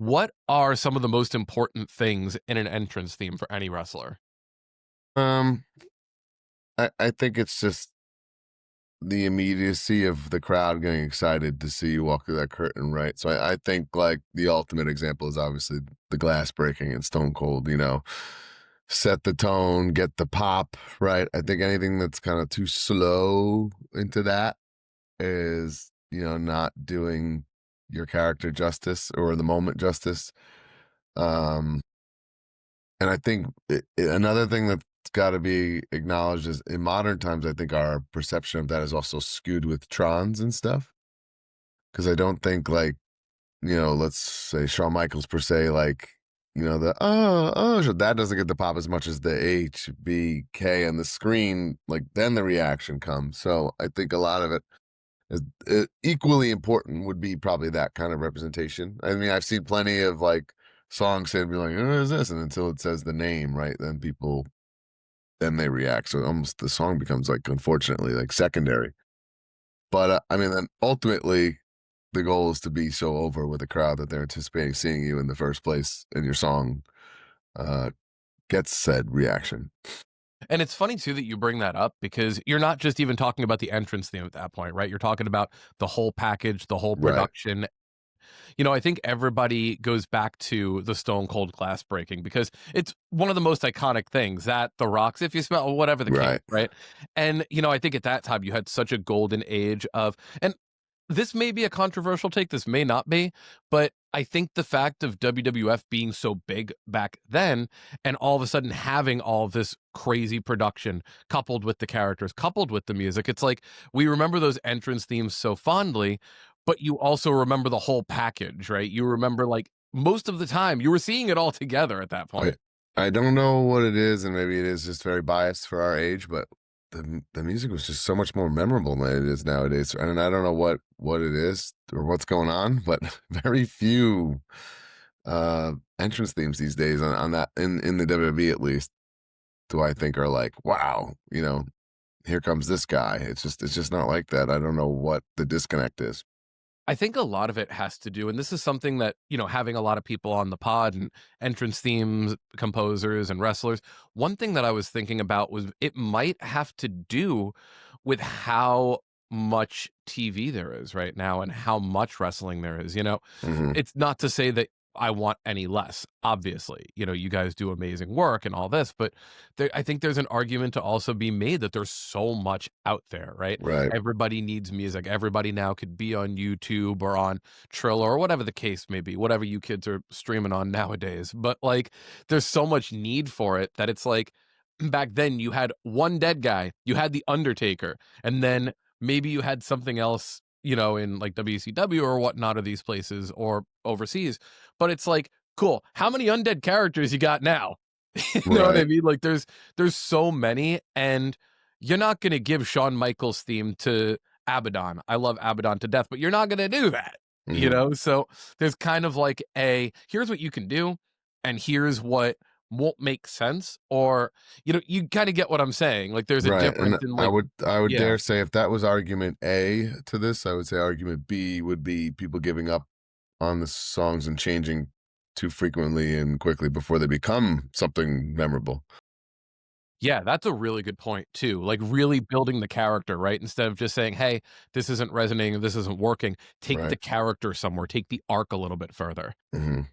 What are some of the most important things in an entrance theme for any wrestler? Um, I think it's just the immediacy of the crowd getting excited to see you walk through that curtain, right? So I think like the ultimate example is obviously the glass breaking and Stone Cold, set the tone, get the pop, right? I think anything that's kind of too slow into that is, not doing your character justice or the moment justice. Um, And I think another thing that's got to be acknowledged is in modern times, I think our perception of that is also skewed with trons and stuff. Because I don't think like, let's say Shawn Michaels per se, like, the so that doesn't get the pop as much as the HBK and the screen, like then the reaction comes. So I think a lot of it is equally important would be probably that kind of representation. I mean, I've seen plenty of like songs and be like, "Who is this?" And until it says the name, right, then they react. So almost the song becomes like, unfortunately, like secondary. But I mean, then ultimately, the goal is to be so over with a crowd that they're anticipating seeing you in the first place, and your song uh, gets said reaction. And it's funny too that you bring that up because you're not just even talking about the entrance theme at that point, right? You're talking about the whole package, the whole Right, production. I think everybody goes back to the Stone Cold glass breaking because it's one of the most iconic things that the rocks, if you smell whatever the case, right, right? And I think at that time you had such a golden age of, and this may be a controversial take, this may not be, but I think the fact of WWF being so big back then and all of a sudden having all of this crazy production coupled with the characters, coupled with the music, it's like we remember those entrance themes so fondly, but you also remember the whole package, right? You remember like most of the time you were seeing it all together at that right. point. I don't know what it is, and maybe it is just very biased for our age, but the music was just so much more memorable than it is nowadays. And I don't know what it is or what's going on, but very few entrance themes these days on that in the WWE at least do I think are like, wow, here comes this guy. It's just not like that. I don't know what the disconnect is. I think a lot of it has to do, and this is something that, having a lot of people on the pod and entrance themes, composers and wrestlers, one thing that I was thinking about was it might have to do with how much TV there is right now and how much wrestling there is. Hmm. It's not to say that I want any less, obviously. You guys do amazing work and all this, but I think there's an argument to also be made that there's so much out there, right? Right. Everybody needs music. Everybody now could be on YouTube or on Triller or whatever the case may be, whatever you kids are streaming on nowadays. But like, there's so much need for it that it's like back then you had one dead guy, you had the Undertaker, and then maybe you had something else, in like WCW or whatnot of these places or overseas. But it's like, cool. How many undead characters you got now? You know what I Right. mean? Like there's so many, and you're not gonna give Shawn Michaels theme to Abaddon. I love Abaddon to death, but you're not gonna do that. Hmm. So there's kind of like here's what you can do, and here's what won't make sense, or you kind of get what I'm saying. Like there's a Right. difference And in I like, would I would yeah. dare say if that was argument A to this, I would say argument B would be people giving up on the songs and changing too frequently and quickly before they become something memorable. Yeah, that's a really good point too. Like really building the character, right? Instead of just saying, "Hey, this isn't resonating, this isn't working." Take the Right. character somewhere, take the arc a little bit further. Mhm.